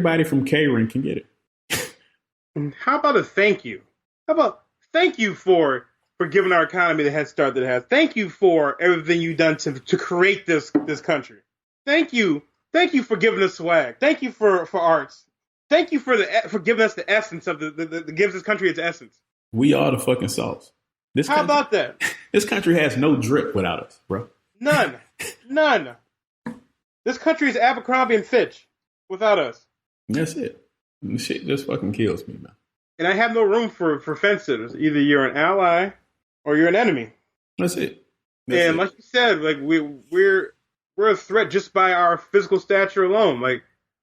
everybody from catering can get it. How about a thank you? How about thank you for giving our economy the head start that it has. Thank you for everything you've done to create this country. Thank you for giving us swag. Thank you for arts. Thank you for giving us the essence of the gives this country its essence. We are the fucking sauce. How about that? This country has no drip without us, bro. None. This country is Abercrombie and Fitch without us. That's it. The shit just fucking kills me, man. And I have no room for fence sitters. Either you're an ally or you're an enemy. That's it. Like you said, like we're a threat just by our physical stature alone. Like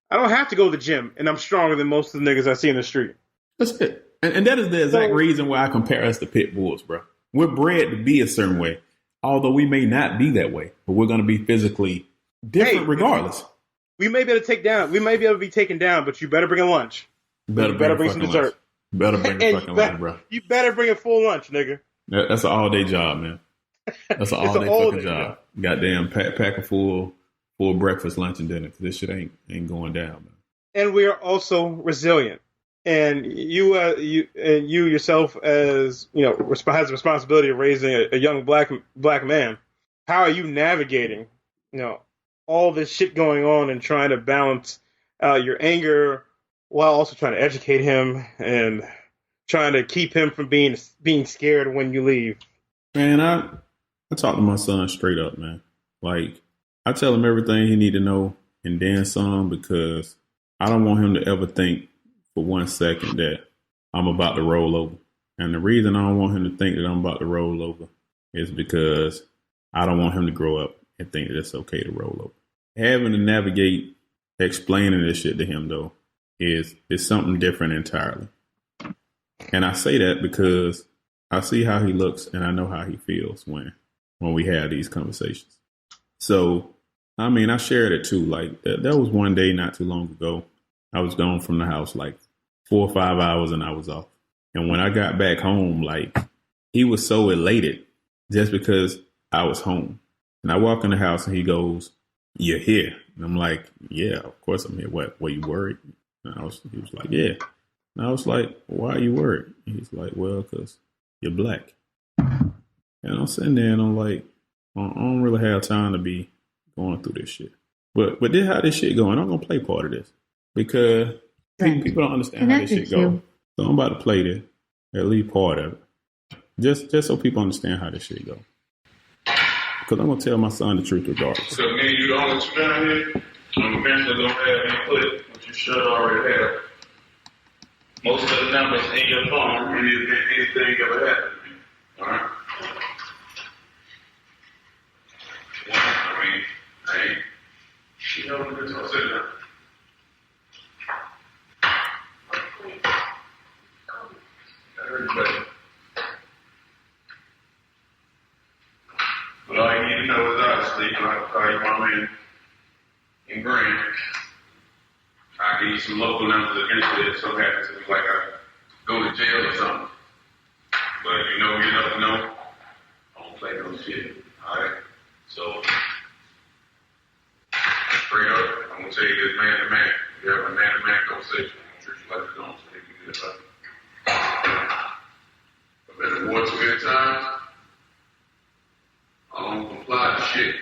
I don't have to go to the gym, and I'm stronger than most of the niggas I see in the street. That's it. And that is the exact reason why I compare us to pit bulls, bro. We're bred to be a certain way, although we may not be that way, but we're going to be physically different regardless. We may be able to take down. We may be able to be taken down, but you better bring a lunch. You better bring some dessert. You better bring a fucking lunch, bro. You better bring a full lunch, nigga. That's an all-day job, man. That's an all-day fucking job. Goddamn, pack a full breakfast, lunch, and dinner. This shit ain't going down, man. And we are also resilient. And you yourself, as you know, has the responsibility of raising a young black man. How are you navigating, all this shit going on and trying to balance your anger while also trying to educate him and trying to keep him from being scared when you leave? Man, I talk to my son straight up, man. Like I tell him everything he need to know and then some, because I don't want him to ever think for 1 second that I'm about to roll over. And the reason I don't want him to think that I'm about to roll over is because I don't want him to grow up and think that it's okay to roll over. Having to navigate explaining this shit to him, though, is something different entirely. And I say that because I see how he looks and I know how he feels when we have these conversations. So, I mean, I shared it too. Like there was one day not too long ago, I was gone from the house like 4 or 5 hours and I was off. And when I got back home, like he was so elated just because I was home. And I walk in the house and he goes, "You're here." And I'm like, "Yeah, of course I'm here. What, were you worried?" And he was like, "Yeah." And I was like, "Why are you worried?" And he's like, "Well, because you're black." And I'm sitting there and I'm like, I don't really have time to be going through this shit. But this how this shit going. I'm going to play part of this because people don't understand how this shit goes. So I'm about to play this, at least part of it. Just so people understand how this shit goes. Because I'm going to tell my son the truth regardless. So me and you the only two down here, I'm eventually going to have input, which you should already have. Most of the numbers in your phone, anything ever happened to me. All right? You know what it is? I'll sit down. I heard you better. But all you need to know is obviously, I have to call your mama in Green. I'll give you some local numbers against it if something happens to me, like I go to jail or something. But if you know you enough to know, I don't play no shit. Alright? So, straight up, I'm going to tell you this man to man. You have a man to man conversation. I'm sure you like to know, so you can get it up. I've been in war too many times. I don't comply to shit.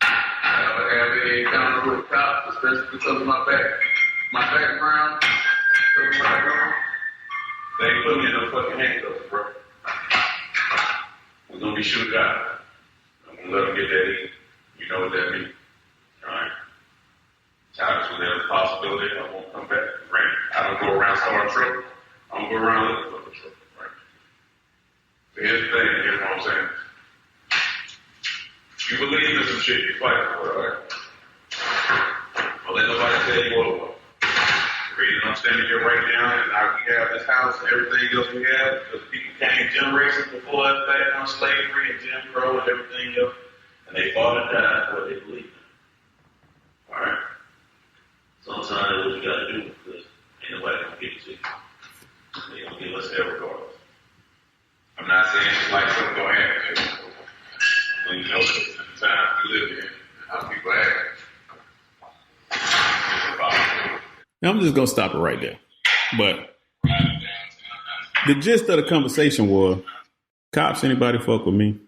I never have any encounter with cops, especially because of my background, because of my background. They ain't put me in no fucking handcuffs, bro. We're gonna be shooting out. I'm gonna let them get that in. You know what that means. Alright? Times when there's a possibility I won't come back. Right? I don't go around starting trouble. I don't go around looking for the trouble. Right? But here's the thing, here's what I'm saying. You believe in some shit, you fight for it, alright? Don't let nobody tell you what it was. The reason I'm standing here right now and we have this house and everything else we have, because people came generations before us back on slavery and Jim Crow and everything else, and they fought and died for what they believed in. Alright? Sometimes that's what you gotta do, because ain't nobody gonna give it to you. They're gonna give us hell regardless. I'm not saying it's like something gonna happen to you. When you know the time we live in and how people act. Now, I'm just going to stop it right there. But the gist of the conversation was, cops, anybody fuck with me?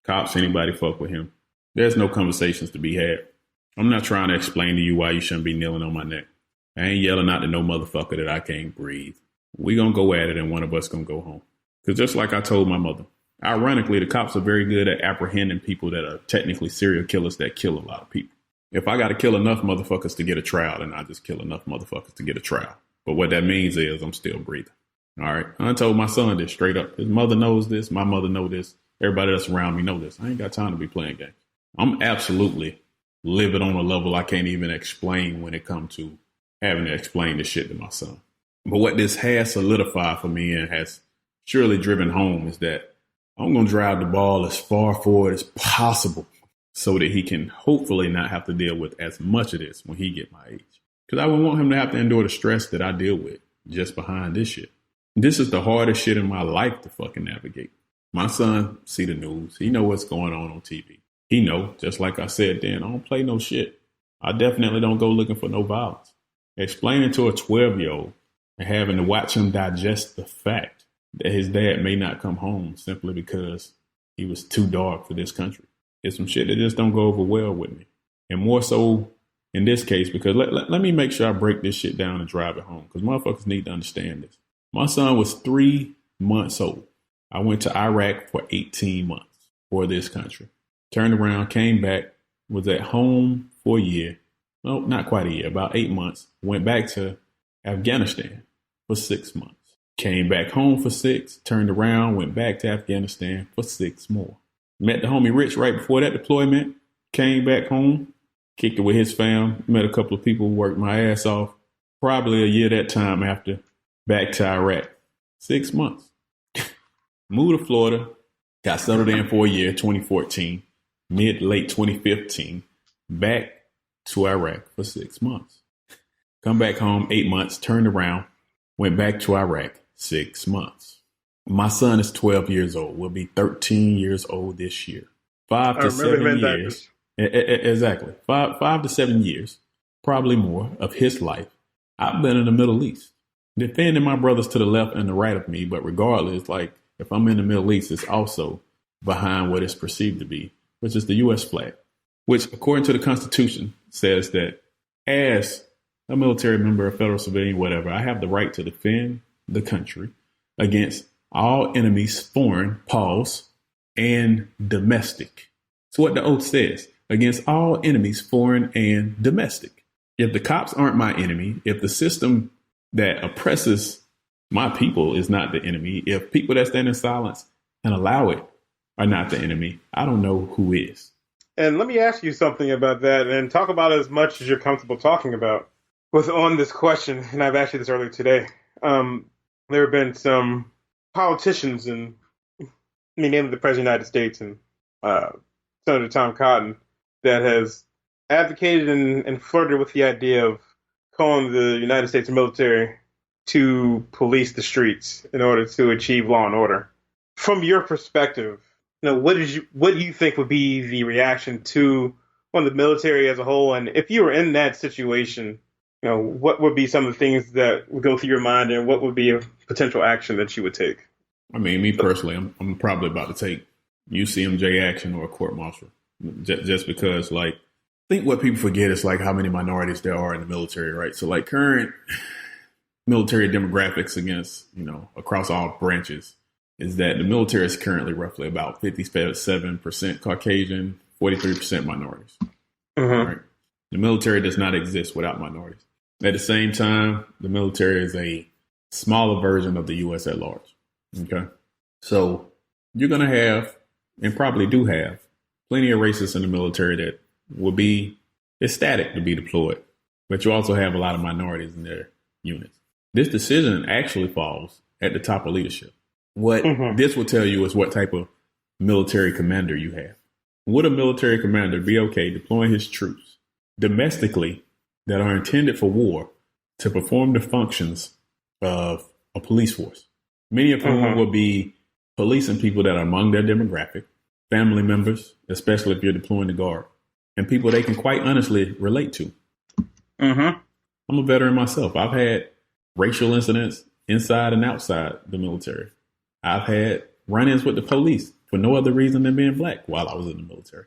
Cops, anybody fuck with him? There's no conversations to be had. I'm not trying to explain to you why you shouldn't be kneeling on my neck. I ain't yelling out to no motherfucker that I can't breathe. We gonna go at it and one of us gonna go home. Because just like I told my mother, ironically, the cops are very good at apprehending people that are technically serial killers that kill a lot of people. If I got to kill enough motherfuckers to get a trial, then I just kill enough motherfuckers to get a trial. But what that means is I'm still breathing. All right. I told my son this straight up. His mother knows this. My mother knows this. Everybody that's around me know this. I ain't got time to be playing games. I'm absolutely livid on a level I can't even explain when it comes to having to explain this shit to my son. But what this has solidified for me and has surely driven home is that I'm going to drive the ball as far forward as possible so that he can hopefully not have to deal with as much of this when he get my age. Because I wouldn't want him to have to endure the stress that I deal with just behind this shit. This is the hardest shit in my life to fucking navigate. My son see the news. He know what's going on TV. He know, just like I said then, I don't play no shit. I definitely don't go looking for no violence. Explaining to a 12-year-old and having to watch him digest the fact that his dad may not come home simply because he was too dark for this country. It's some shit that just don't go over well with me. And more so in this case, because let me make sure I break this shit down and drive it home. Because motherfuckers need to understand this. My son was 3 months old. I went to Iraq for 18 months for this country. Turned around, came back, was at home for a year. No, not quite a year, about 8 months. Went back to Afghanistan for 6 months. Came back home for 6, turned around, went back to Afghanistan for 6 more. Met the homie Rich right before that deployment. Came back home, kicked it with his fam. Met a couple of people, worked my ass off. Probably a year that time after, back to Iraq. 6 months. Moved to Florida, got settled in for a year, 2014, late 2015, back to Iraq for 6 months. Come back home, 8 months, turned around, went back to Iraq, 6 months. My son is 12 years old, will be 13 years old this year. 5 to 7 years. Exactly. 5 to 7 years, probably more, of his life. I've been in the Middle East, defending my brothers to the left and the right of me, but regardless, like, if I'm in the Middle East, it's also behind what is perceived to be, which is the U.S. flag, which, according to the Constitution, says that as a military member, a federal civilian, whatever, I have the right to defend the country against all enemies, foreign, pause, and domestic. It's what the oath says, against all enemies, foreign and domestic. If the cops aren't my enemy, if the system that oppresses my people is not the enemy, if people that stand in silence and allow it are not the enemy, I don't know who is. And let me ask you something about that and talk about as much as you're comfortable talking about on this question. And I've asked you this earlier today. There have been some politicians and namely the President of the United States and Senator Tom Cotton that has advocated and flirted with the idea of calling the United States military to police the streets in order to achieve law and order. From your perspective, what do you think would be the reaction to the military as a whole? And if you were in that situation, what would be some of the things that would go through your mind, and what would be a potential action that you would take? I mean, me personally, I'm probably about to take UCMJ action or a court martial, just because, like, I think what people forget is like how many minorities there are in the military, right? So like current military demographics against, across all branches is that the military is currently roughly about 57% Caucasian, 43% minorities. Mm-hmm. Right? The military does not exist without minorities. At the same time, the military is a smaller version of the U.S. at large. Okay. So you're going to have, and probably do have, plenty of racists in the military that will be ecstatic to be deployed. But you also have a lot of minorities in their units. This decision actually falls at the top of leadership. What this will tell you is what type of military commander you have. Would a military commander be okay deploying his troops domestically that are intended for war to perform the functions of a police force? Many of whom will be policing people that are among their demographic, family members, especially if you're deploying the guard, and people they can quite honestly relate to. I'm a veteran myself. I've had racial incidents inside and outside the military. I've had run-ins with the police for no other reason than being black while I was in the military.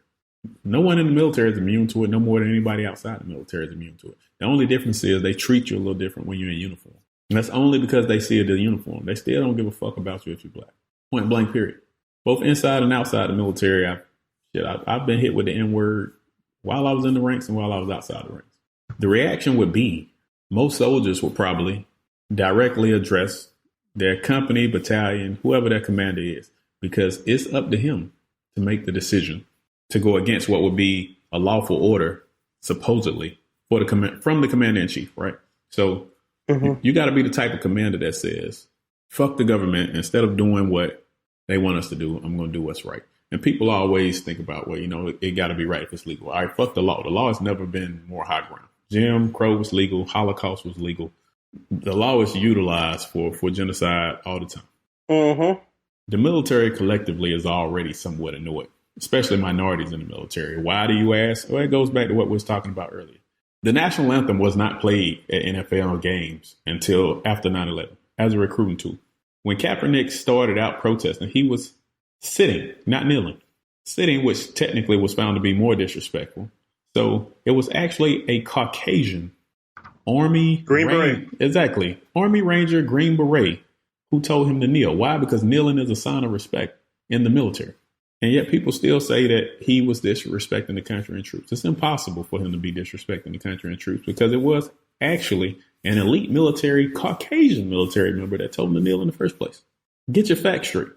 No one in the military is immune to it, no more than anybody outside the military is immune to it. The only difference is they treat you a little different when you're in uniform. And that's only because they see it in uniform. They still don't give a fuck about you if you're black. Point blank, period. Both inside and outside the military, I've been hit with the N-word while I was in the ranks and while I was outside the ranks. The reaction would be most soldiers would probably directly address their company, battalion, whoever their commander is, because it's up to him to make the decision to go against what would be a lawful order, supposedly, from the commander in chief, right? So you got to be the type of commander that says, fuck the government. Instead of doing what they want us to do, I'm going to do what's right. And people always think about, well, it got to be right if it's legal. All right, fuck the law. The law has never been more high ground. Jim Crow was legal. Holocaust was legal. The law is utilized for genocide all the time. The military collectively is already somewhat annoyed, especially minorities in the military. Why do you ask? Well, it goes back to what we was talking about earlier. The national anthem was not played at NFL games until after 9/11 as a recruiting tool. When Kaepernick started out protesting, he was sitting, not kneeling. Sitting, which technically was found to be more disrespectful. So it was actually a Caucasian Army Green Beret. Exactly. Army Ranger Green Beret who told him to kneel. Why? Because kneeling is a sign of respect in the military. And yet people still say that he was disrespecting the country and troops. It's impossible for him to be disrespecting the country and troops because it was actually an elite military, Caucasian military member that told him to kneel in the first place. Get your facts straight.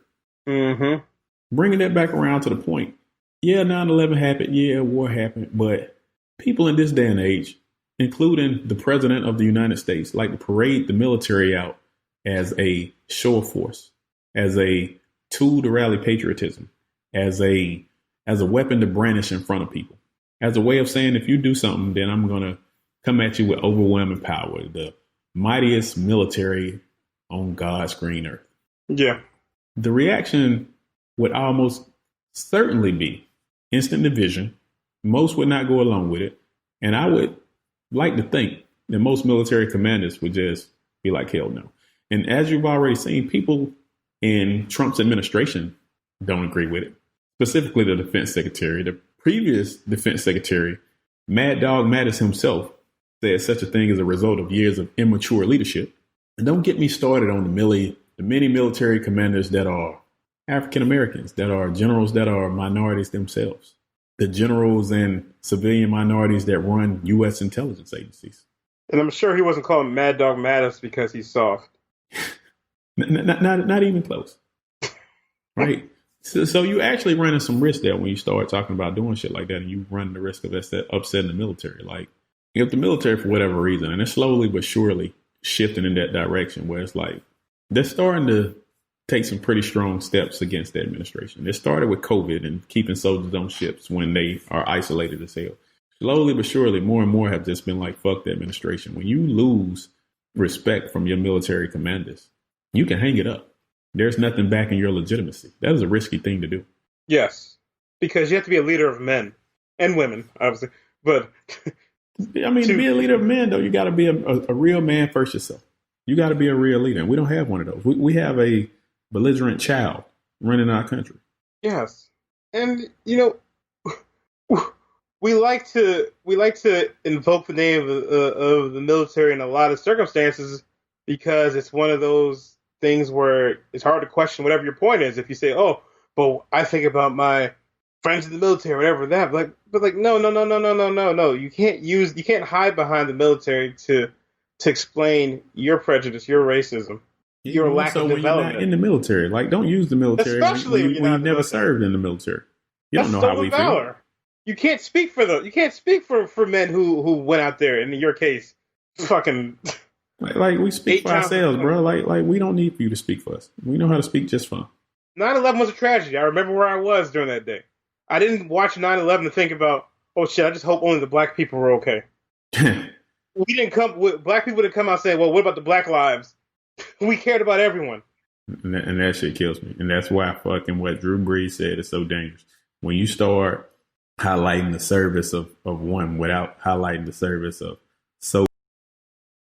Bringing that back around to the point. Yeah, 9/11 happened. Yeah, war happened. But people in this day and age, including the president of the United States, like to parade the military out as a show of force, as a tool to rally patriotism, as a weapon to brandish in front of people, as a way of saying, if you do something, then I'm going to come at you with overwhelming power, the mightiest military on God's green earth. Yeah. The reaction would almost certainly be instant division. Most would not go along with it. And I would like to think that most military commanders would just be like, hell no. And as you've already seen, people in Trump's administration don't agree with it. Specifically, the defense secretary. The previous defense secretary, Mad Dog Mattis himself, said such a thing as a result of years of immature leadership. And don't get me started on the many military commanders that are African Americans, that are generals that are minorities themselves, the generals and civilian minorities that run U.S. intelligence agencies. And I'm sure he wasn't calling Mad Dog Mattis because he's soft. Not even close. Right? So you actually running some risk there when you start talking about doing shit like that, and you run the risk of upsetting the military. Like, if the military, for whatever reason, and it's slowly but surely shifting in that direction where it's like, they're starting to take some pretty strong steps against the administration. It started with COVID and keeping soldiers on ships when they are isolated as hell. Slowly but surely, more and more have just been like, fuck the administration. When you lose respect from your military commanders, you can hang it up. There's nothing backing your legitimacy. That is a risky thing to do. Yes, because you have to be a leader of men and women, obviously. But I mean, to be a leader of men, though, you got to be a real man first yourself. You got to be a real leader. And we don't have one of those. We have a belligerent child running our country. Yes. And, we like to invoke the name of the military in a lot of circumstances because it's one of those things where it's hard to question whatever your point is. If you say, oh, but I think about my friends in the military, whatever that, no. You can't hide behind the military to explain your prejudice, your racism, your lack of development. When you're not in the military, like, don't use the military, especially when you've never served in the military. You don't know how we feel. You can't speak for men who went out there. And in your case, fucking. Like we speak for ourselves, bro. Like we don't need for you to speak for us. We know how to speak just fine. 9/11 was a tragedy. I remember where I was during that day. I didn't watch 9/11 to think about, oh shit, I just hope only the black people were okay. Black people didn't come out saying, well, what about the black lives? We cared about everyone. And that shit kills me. And that's why fucking what Drew Brees said is so dangerous. When you start highlighting the service of one without highlighting the service of so